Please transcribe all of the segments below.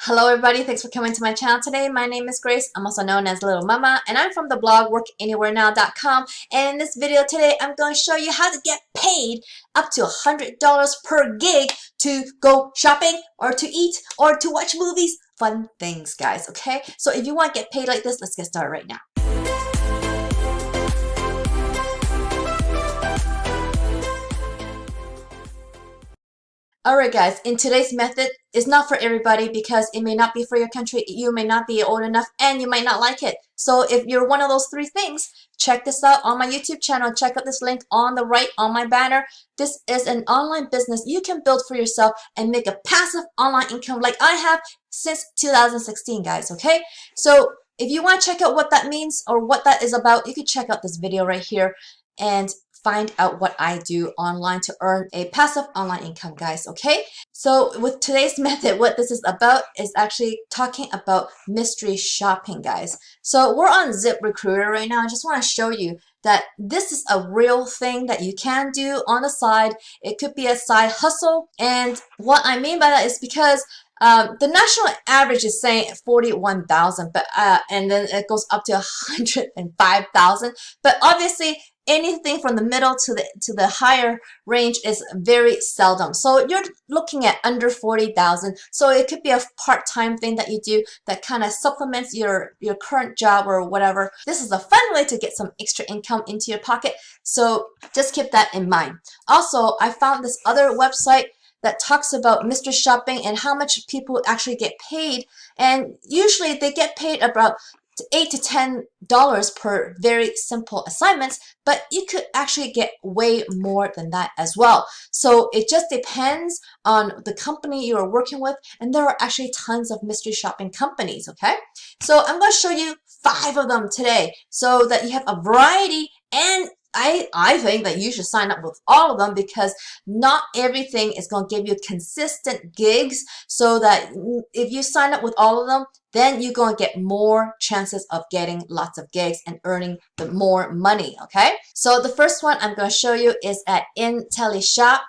Hello everybody, thanks for coming to my channel today. My name is Grace. I'm also known as Little Mama, and I'm from the blog workanywherenow.com. And in this video today, I'm going to show you how to get paid up to $100 per gig to go shopping or to eat or to watch movies. Fun things, guys, okay? So if you want to get paid like this, let's get started right now. Alright guys, in today's method, it's not for everybody because it may not be for your country, you may not be old enough, and you might not like it. So if you're one of those three things, check this out on my YouTube channel. Check out this link on the right on my banner. This is an online business you can build for yourself and make a passive online income like I have since 2016, guys, okay? So if you want to check out what that means or what that is about, you can check out this video right here and find out what I do online to earn a passive online income, guys, okay? So with today's method, what this is about is actually talking about mystery shopping, guys. So we're on ZipRecruiter right now. I just want to show you that this is a real thing that you can do on the side. It could be a side hustle. And what I mean by that is because the national average is saying 41,000, but and then it goes up to 105,000. But obviously, anything from the middle to the higher range is very seldom. So you're looking at under 40,000. So it could be a part-time thing that you do that kind of supplements your current job or whatever. This is a fun way to get some extra income into your pocket. So just keep that in mind. Also, I found this other website that talks about mystery shopping and how much people actually get paid. And usually they get paid about $8 to $10 per very simple assignments, but you could actually get way more than that as well. So it just depends on the company you are working with, and there are actually tons of mystery shopping companies, okay? So I'm going to show you 5 of them today so that you have a variety, and I think that you should sign up with all of them because not everything is going to give you consistent gigs, so that if you sign up with all of them, then you're going to get more chances of getting lots of gigs and earning the more money, okay? So the first one I'm going to show you is at Teleshop,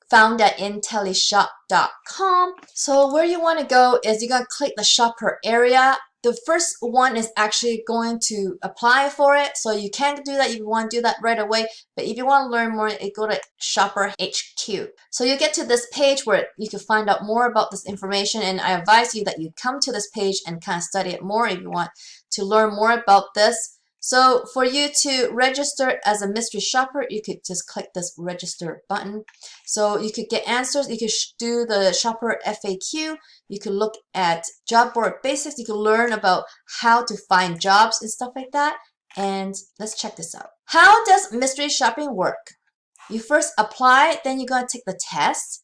found at teleshop.com. So where you want to go is you're going to click the shopper area. The first one is actually going to apply for it. So you can do that if you want to do that right away. But if you want to learn more, go to Shopper HQ. So you get to this page where you can find out more about this information. And I advise you that you come to this page and kind of study it more if you want to learn more about this. So for you to register as a mystery shopper, you could just click this register button. So you could get answers. You could do the shopper FAQ. You could look at job board basics. You could learn about how to find jobs and stuff like that. And let's check this out. How does mystery shopping work? You first apply, then you're going to take the test,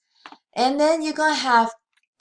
and then you're going to have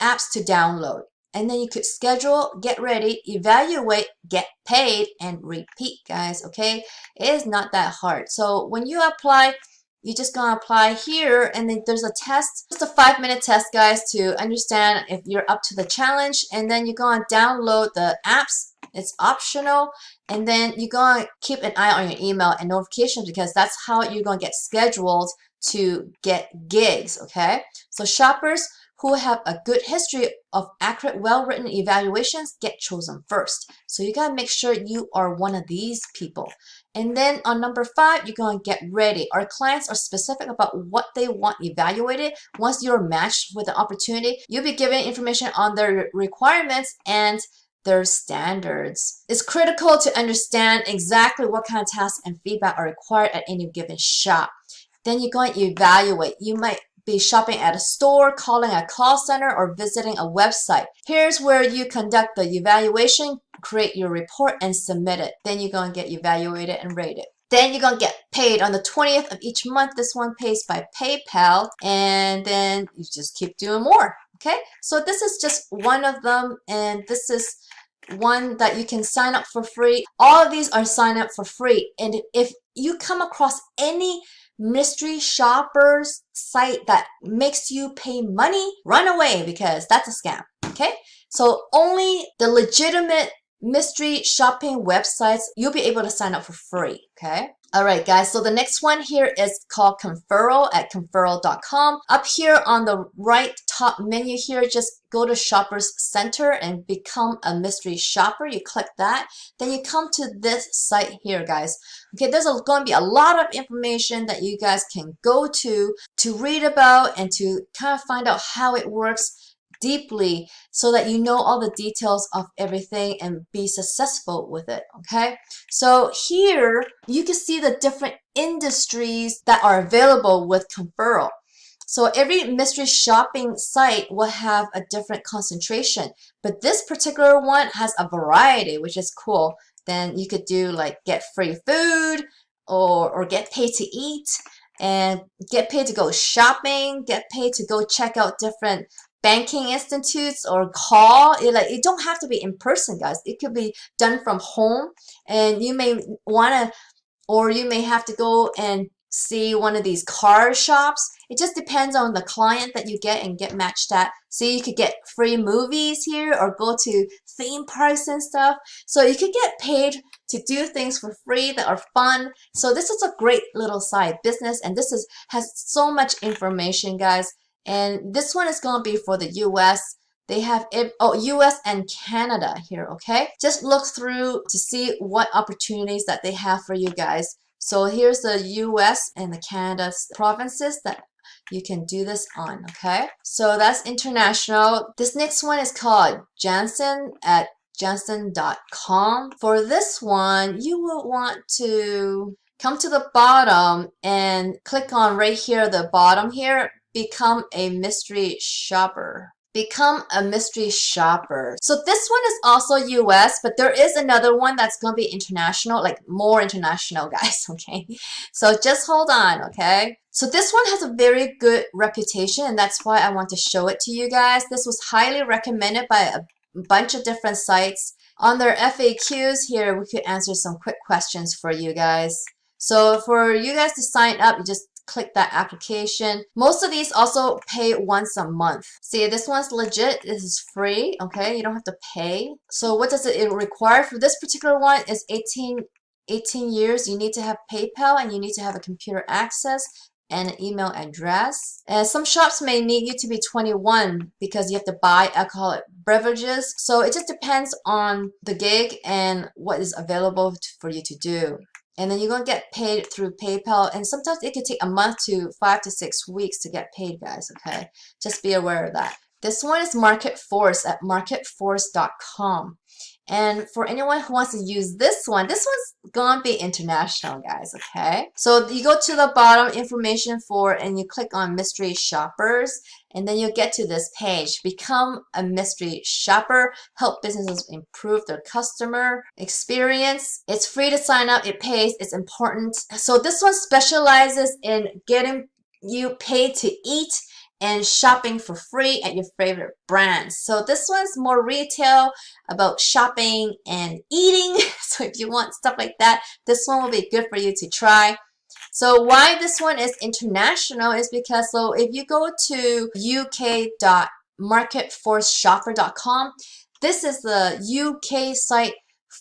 apps to download. And then you could schedule, get ready, evaluate, get paid, and repeat, guys, okay? It is not that hard. So when you apply, you're just going to apply here, and then there's a test. Just a 5-minute test, guys, to understand if you're up to the challenge. And then you're going to download the apps. It's optional. And then you're going to keep an eye on your email and notifications because that's how you're going to get scheduled to get gigs, okay? So shoppers who have a good history of accurate, well-written evaluations get chosen first. So you gotta make sure you are one of these people. And then on number 5, you're gonna get ready. Our clients are specific about what they want evaluated. Once you're matched with an opportunity, you'll be given information on their requirements and their standards. It's critical to understand exactly what kind of tasks and feedback are required at any given shop. Then you're going to evaluate. You might be shopping at a store, calling a call center, or visiting a website. Here's where you conduct the evaluation, create your report, and submit it. Then you're going to get evaluated and rated. Then you're going to get paid on the 20th of each month. This one pays by PayPal, and then you just keep doing more, okay? So this is just one of them, and this is one that you can sign up for free. All of these are sign up for free, and if you come across any mystery shoppers site that makes you pay money, run away because that's a scam, okay? So only the legitimate mystery shopping websites you'll be able to sign up for free, okay? All right, guys, so the next one here is called Conferral at conferral.com. Up here on the right top menu here, just go to Shoppers Center and become a mystery shopper. You click that. Then you come to this site here, guys. Okay, there's going to be a lot of information that you guys can go to read about and to kind of find out how it works deeply so that you know all the details of everything and be successful with it. Okay, so here you can see the different industries that are available with Conferral. So every mystery shopping site will have a different concentration, but this particular one has a variety, which is cool. Then you could do like get free food or get paid to eat, and get paid to go shopping, get paid to go check out different banking institutes or call. It don't have to be in person, guys. It could be done from home, and you may want to, or you may have to go and see one of these car shops. It just depends on the client that you get and get matched at. So you could get free movies here or go to theme parks and stuff. So you could get paid to do things for free that are fun. So this is a great little side business, and this has so much information, guys. And this one is going to be for the US. They have US and Canada here, okay? Just look through to see what opportunities that they have for you guys. So here's the US and the Canada provinces that you can do this on, okay? So that's international. This next one is called Jensen at jensen.com. For this one, you will want to come to the bottom and click on right here, the bottom here, become a mystery shopper. Become a mystery shopper. So this one is also US, but there is another one that's going to be international, like more international, guys, okay? So just hold on, okay? So this one has a very good reputation, and that's why I want to show it to you guys. This was highly recommended by a bunch of different sites. On their FAQs here, we could answer some quick questions for you guys. So for you guys to sign up, you just click that application. Most of these also pay once a month. See, this one's legit. This is free, okay? You don't have to pay. So what does it require for this particular one is 18 years. You need to have PayPal, and you need to have a computer access and an email address. And some shops may need you to be 21 because you have to buy alcoholic beverages. So it just depends on the gig and what is available for you to do. And then you're going to get paid through PayPal. And sometimes it can take a month to 5 to 6 weeks to get paid, guys, okay? Just be aware of that. This one is Market Force at marketforce.com. And for anyone who wants to use this one's gonna be international, guys, okay? So you go to the bottom, information for, and you click on mystery shoppers, and then you'll get to this page. Become a mystery shopper, help businesses improve their customer experience. It's free to sign up, it pays, it's important. So this one specializes in getting you paid to eat and shopping for free at your favorite brands. So this one's more retail, about shopping and eating. So if you want stuff like that, this one will be good for you to try. So why this one is international is because, so if you go to uk.marketforceshopper.com, this is the UK site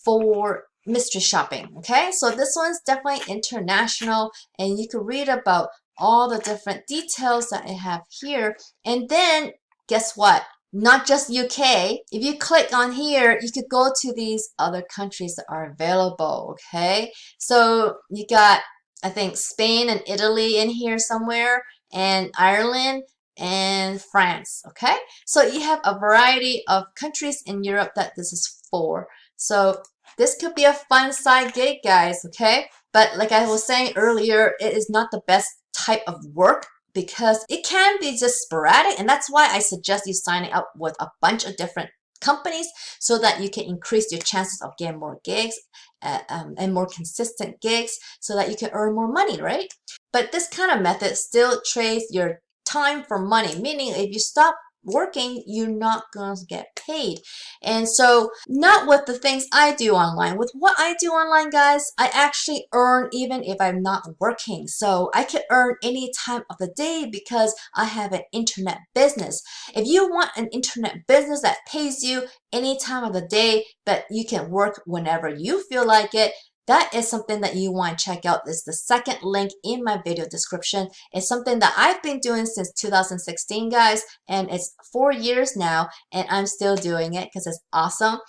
for mystery shopping, okay? So this one's definitely international, and you can read about all the different details that I have here. And then guess what? Not just UK. If you click on here, you could go to these other countries that are available, okay? So you got, I think, Spain and Italy in here somewhere, and Ireland and France, okay? So you have a variety of countries in Europe that this is for. So this could be a fun side gig, guys, okay? But like I was saying earlier, it is not the best type of work because it can be just sporadic, and that's why I suggest you signing up with a bunch of different companies so that you can increase your chances of getting more gigs and more consistent gigs so that you can earn more money, right? But this kind of method still trades your time for money, meaning if you stop working, you're not going to get paid. And so not with the things I do online. With what I do online, guys, I actually earn even if I'm not working. So I can earn any time of the day because I have an internet business. If you want an internet business that pays you any time of the day, but you can work whenever you feel like it, that is something that you want to check out. This is the second link in my video description. It's something that I've been doing since 2016, guys, and it's 4 years now, and I'm still doing it because it's awesome.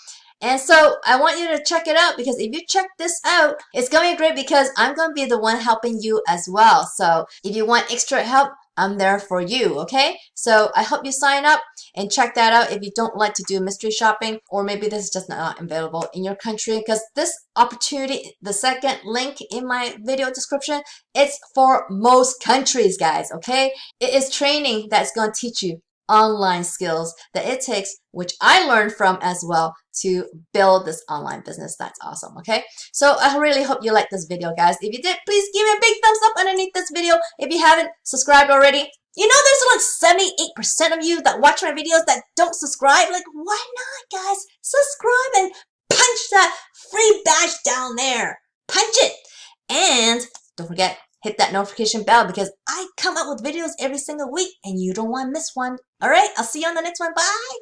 And so I want you to check it out, because if you check this out, it's going to be great because I'm going to be the one helping you as well. So if you want extra help, I'm there for you, okay? So I hope you sign up and check that out if you don't like to do mystery shopping, or maybe this is just not available in your country, because this opportunity, the second link in my video description, it's for most countries, guys, okay? It is training that's going to teach you online skills that it takes, which I learned from as well, to build this online business. That's awesome, okay? So I really hope you like this video, guys. If you did, please give me a big thumbs up underneath this video. If you haven't subscribed already, you know there's like 78% of you that watch my videos that don't subscribe. Like, why not, guys? Subscribe and punch that free badge down there. Punch it. And don't forget, hit that notification bell, because I come up with videos every single week and you don't want to miss one. All right, I'll see you on the next one. Bye.